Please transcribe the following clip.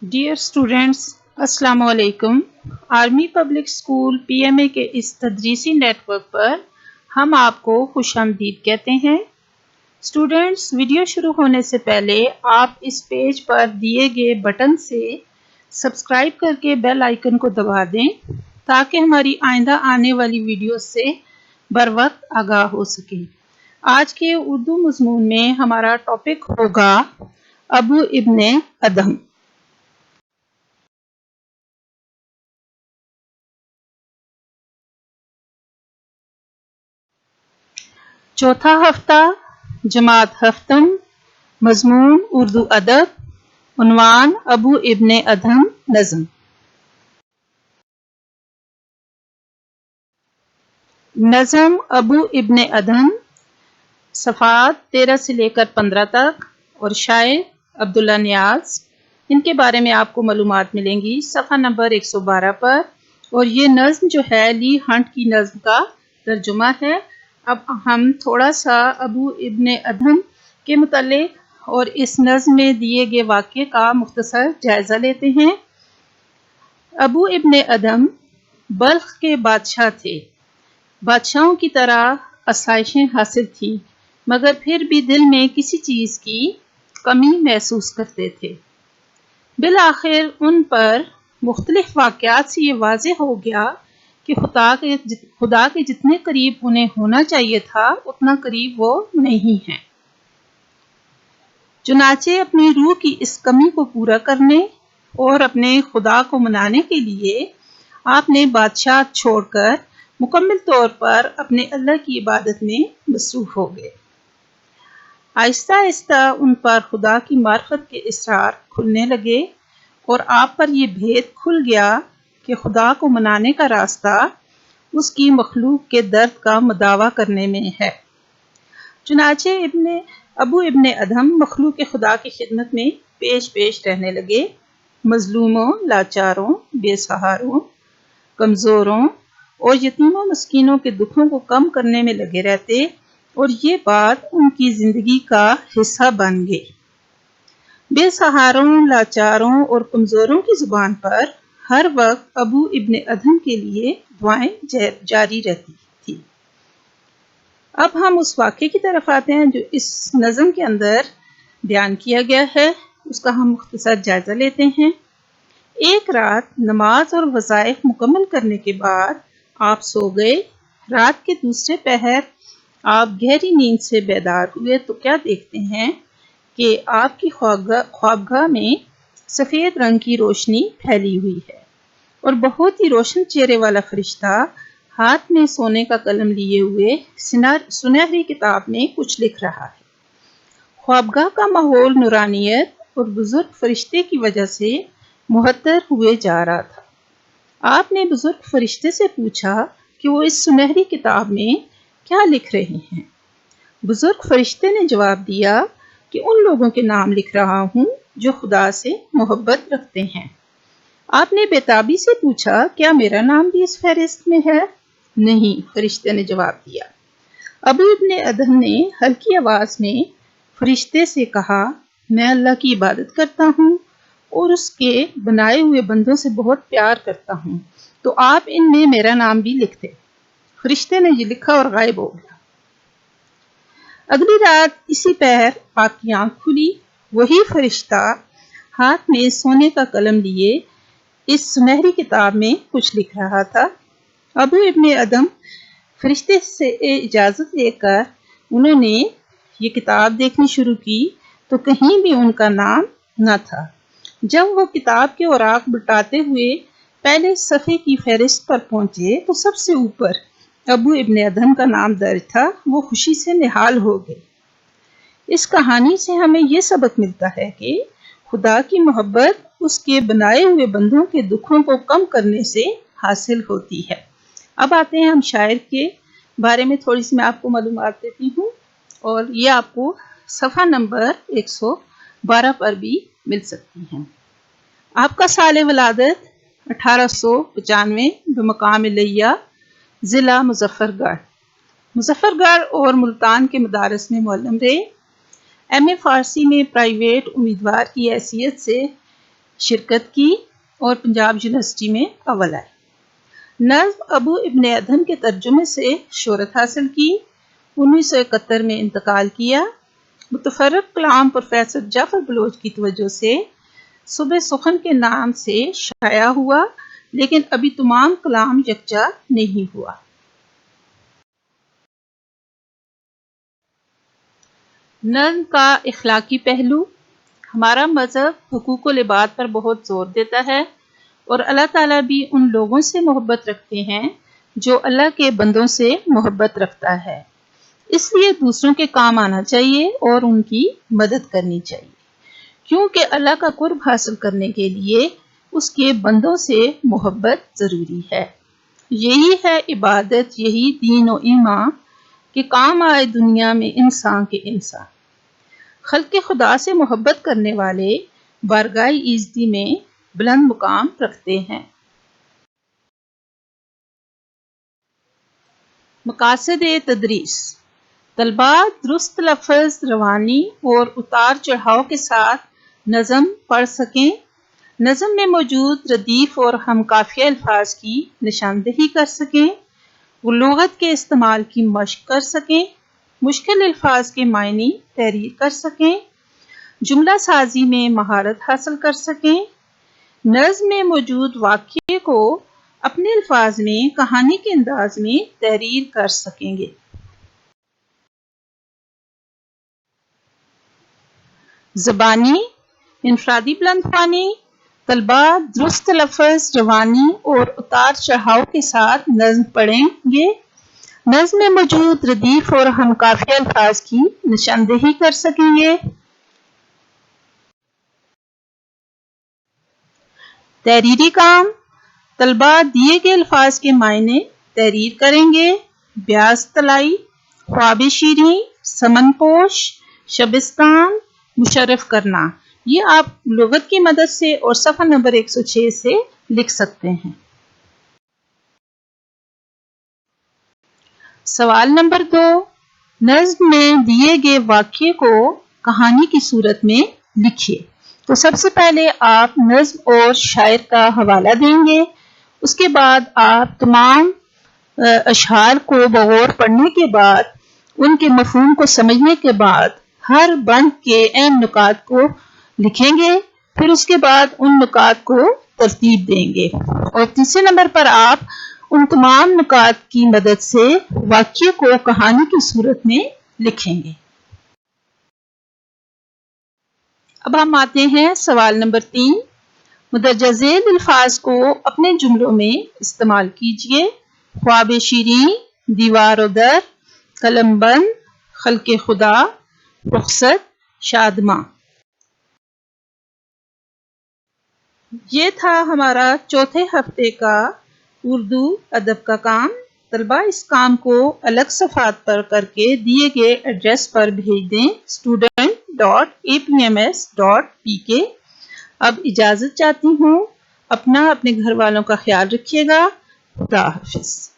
Dear students, السلام علیکم۔ Army public school P M A کے اس تدریسی نیٹ ورک پر ہم آپ کو خوش آمدید کہتے ہیں۔ اسٹوڈینٹس، ویڈیو شروع ہونے سے پہلے آپ اس پیج پر دیے گئے بٹن سے سبسکرائب کر کے بیل آئیکن کو دبا دیں تاکہ ہماری آئندہ آنے والی ویڈیو سے بر وقت آگاہ ہو سکیں۔ آج کے اردو مضمون میں ہمارا ٹاپک ہوگا ابو ابن ادہم۔ چوتھا ہفتہ، جماعت ہفتم، مضمون اردو ادب، عنوان ابو ابن ادہم نظم۔ نظم ابو ابن ادہم، صفحات 13 سے لے کر 15 تک، اور شاعر عبداللہ نیاز۔ ان کے بارے میں آپ کو معلومات ملیں گی صفحہ نمبر 112 پر، اور یہ نظم جو ہے لی ہنٹ کی نظم کا ترجمہ ہے۔ اب ہم تھوڑا سا ابو ابن ادہم کے متعلق اور اس نظم میں دیے گئے واقعے کا مختصر جائزہ لیتے ہیں۔ ابو ابن ادہم بلخ کے بادشاہ تھے۔ بادشاہوں کی طرح آسائشیں حاصل تھیں، مگر پھر بھی دل میں کسی چیز کی کمی محسوس کرتے تھے۔ بالآخر ان پر مختلف واقعات سے یہ واضح ہو گیا کہ خدا کے جتنے قریب انہیں ہونا چاہیے تھا اتنا قریب وہ نہیں ہیں۔ چنانچہ اپنی روح کی اس کمی کو پورا کرنے اور اپنے خدا کو منانے کے لیے آپ نے بادشاہ چھوڑ کر مکمل طور پر اپنے اللہ کی عبادت میں مصروف ہو گئے۔ آہستہ آہستہ ان پر خدا کی معرفت کے اسرار کھلنے لگے، اور آپ پر یہ بھید کھل گیا کہ خدا کو منانے کا راستہ اس کی مخلوق کے درد کا مداوا کرنے میں ہے۔ چنانچہ ابو ابن ادہم مخلوق خدا کی خدمت میں پیش رہنے لگے، مظلوموں، لاچاروں، بے سہاروں، کمزوروں اور یتیموں مسکینوں کے دکھوں کو کم کرنے میں لگے رہتے، اور یہ بات ان کی زندگی کا حصہ بن گئی۔ بے سہاروں، لاچاروں اور کمزوروں کی زبان پر ہر وقت ابو ابن ادہم کے لیے دعائیں جاری رہتی تھی۔ اب ہم اس واقعے کی طرف آتے ہیں جو اس نظم کے اندر بیان کیا گیا ہے، اس کا ہم مختصر جائزہ لیتے ہیں۔ ایک رات نماز اور وظائف مکمل کرنے کے بعد آپ سو گئے۔ رات کے دوسرے پہر آپ گہری نیند سے بیدار ہوئے تو کیا دیکھتے ہیں کہ آپ کی خوابگاہ میں سفید رنگ کی روشنی پھیلی ہوئی ہے، اور بہت ہی روشن چہرے والا فرشتہ ہاتھ میں سونے کا قلم لیے ہوئے سنہری کتاب میں کچھ لکھ رہا ہے۔ خوابگاہ کا ماحول نورانیت اور بزرگ فرشتے کی وجہ سے معطر ہوئے جا رہا تھا۔ آپ نے بزرگ فرشتے سے پوچھا کہ وہ اس سنہری کتاب میں کیا لکھ رہے ہیں۔ بزرگ فرشتے نے جواب دیا کہ ان لوگوں کے نام لکھ رہا ہوں جو خدا سے محبت رکھتے ہیں۔ آپ نے بےتابی سے پوچھا کیا میرا نام بھی اس فہرست میں ہے؟ نہیں، فرشتے نے جواب دیا۔ ابو ابن ادہم نے ہلکی آواز میں فرشتے سے کہا، میں اللہ کی عبادت کرتا ہوں اور اس کے بنائے ہوئے بندوں سے بہت پیار کرتا ہوں، تو آپ ان میں میرا نام بھی لکھ دیں۔ فرشتے نے یہ لکھا اور غائب ہو گیا۔ اگلی رات اسی پہر آپ کی آنکھ کھلی، وہی فرشتہ ہاتھ میں سونے کا قلم لیے اس سنہری کتاب میں کچھ لکھ رہا تھا۔ ابو ابن ادہم فرشتے سے اجازت لے کر انہوں نے یہ کتاب دیکھنی شروع کی تو کہیں بھی ان کا نام نہ تھا۔ جب وہ کتاب کے اوراق بلٹاتے ہوئے پہلے صفحے کی فہرست پر پہنچے تو سب سے اوپر ابو ابن ادہم کا نام درج تھا۔ وہ خوشی سے نہال ہو گئے۔ اس کہانی سے ہمیں یہ سبق ملتا ہے کہ خدا کی محبت اس کے بنائے ہوئے بندوں کے دکھوں کو کم کرنے سے حاصل ہوتی ہے۔ اب آتے ہیں ہم شاعر کے بارے میں تھوڑی سی میں آپ کو معلومات دیتی ہوں، اور یہ آپ کو صفحہ نمبر 112 پر بھی مل سکتی ہیں۔ آپ کا سال ولادت 1895 بمقام لیا، ضلع مظفر گڑھ اور ملتان کے مدارس میں معلم رہے۔ ایم اے فارسی میں پرائیویٹ امیدوار کی حیثیت سے شرکت کی اور پنجاب یونیورسٹی میں اول آئے۔ نظم ابو ابن ادهم کے ترجمے سے شہرت حاصل کی، 1971 میں انتقال کیا۔ متفرق کلام پروفیسر جعفر بلوچ کی توجہ سے صبح سخن کے نام سے شائع ہوا، لیکن ابھی تمام کلام یکجا نہیں ہوا۔ نظم کا اخلاقی پہلو۔ ہمارا مذہب حقوق العباد پر بہت زور دیتا ہے، اور اللہ تعالیٰ بھی ان لوگوں سے محبت رکھتے ہیں جو اللہ کے بندوں سے محبت رکھتا ہے۔ اس لیے دوسروں کے کام آنا چاہیے اور ان کی مدد کرنی چاہیے، کیونکہ اللہ کا قرب حاصل کرنے کے لیے اس کے بندوں سے محبت ضروری ہے۔ یہی ہے عبادت، یہی دین و ایمان کہ کام آئے دنیا میں انسان کے انسان۔ خلق خدا سے محبت کرنے والے بارگاہ ایزدی میں بلند مقام رکھتے ہیں۔ مقاصد تدریس۔ طلباء درست لفظ، روانی اور اتار چڑھاؤ کے ساتھ نظم پڑھ سکیں، نظم میں موجود ردیف اور ہم قافیہ الفاظ کی نشاندہی کر سکیں، وہ لغت کے استعمال کی مشق کر سکیں، مشکل الفاظ کے معنی تحریر کر سکیں، جملہ سازی میں مہارت حاصل کر سکیں، نظم میں موجود واقعے کو اپنے الفاظ میں کہانی کے انداز میں تحریر کر سکیں گے۔ زبانی انفرادی بلند خوانی۔ طلباء درست لفظ، روانی اور اتار چڑھاؤ کے ساتھ نظم پڑھیں گے، نظم میں موجود ردیف اور ہم قافیہ الفاظ کی نشاندہی کر سکیں گے۔ تحریری کام۔ طلباء دیے گئے الفاظ کے معنی تحریر کریں گے۔ بیاض طلائی، خواب شیریں، سمن پوش، شبستان، مشرف کرنا، یہ آپ لغت کی مدد سے اور صفحہ نمبر 106 سے لکھ سکتے ہیں۔ سوال نمبر 2، نظم میں دیے گئے واقعے کو کہانی کی صورت میں لکھیے۔ تو سب سے پہلے آپ نظم اور شاعر کا حوالہ دیں گے، اس کے بعد آپ تمام اشعار کو بغور پڑھنے کے بعد ان کے مفہوم کو سمجھنے کے بعد ہر بند کے اہم نکات کو لکھیں گے، پھر اس کے بعد ان نکات کو ترتیب دیں گے، اور تیسرے نمبر پر آپ ان تمام نکات کی مدد سے واقعے کو کہانی کی صورت میں لکھیں گے۔ اب ہم آتے ہیں سوال نمبر 3، مندرجہ ذیل الفاظ کو اپنے جملوں میں استعمال کیجئے۔ خواب شیریں، دیوار و در، قلم بند، خلق خدا، رخصت، شادماں۔ یہ تھا ہمارا چوتھے ہفتے کا اردو ادب کا کام۔ طلباء اس کام کو الگ صفحات پر کر کے دیے گئے ایڈریس پر بھیج دیں، student.apms.pk۔ اب اجازت چاہتی ہوں، اپنے گھر والوں کا خیال رکھیے گا۔ خدا حافظ۔